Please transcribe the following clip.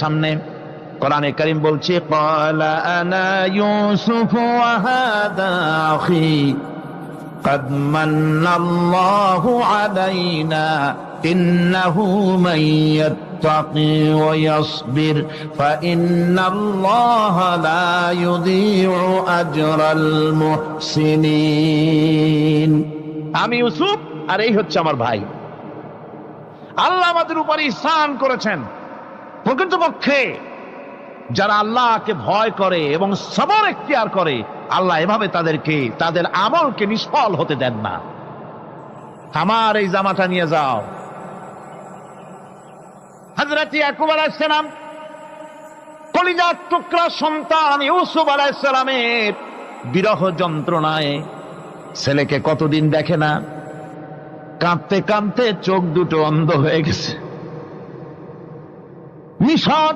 সামনে কোরআনে কারীম বলছে ক্বালা আনা ইউসুফ ওয়া হাদা আখি قد من الله علينا إنه من يتقي ويصبر فإن الله لا يضيع أجر المحسنين আমি ইউসুফ আর এই হচ্ছে আমার ভাই। আল্লাহ আমাদের উপর ইহসান করেছেন। প্রকৃতপক্ষে যারা আল্লাহকে ভয় করে এবং সবর এখতিয়ার করে, আল্লাহ এভাবে তাদেরকে তাদের আমলকে নিষ্ফল হতে দেন না। আমার এই জামাটা নিয়ে যাও। হযরত ইয়াকুব আলাইহিস সালাম কলিজার টুকরা সন্তান ইউসুফ আলাইহিস সালামের বিরহ যন্ত্রণায় ছেলেকে কতদিন দেখে না, কাঁদতে কাঁদতে চোখ দুটো অন্ধ হয়ে গেছে। নিঃসৎ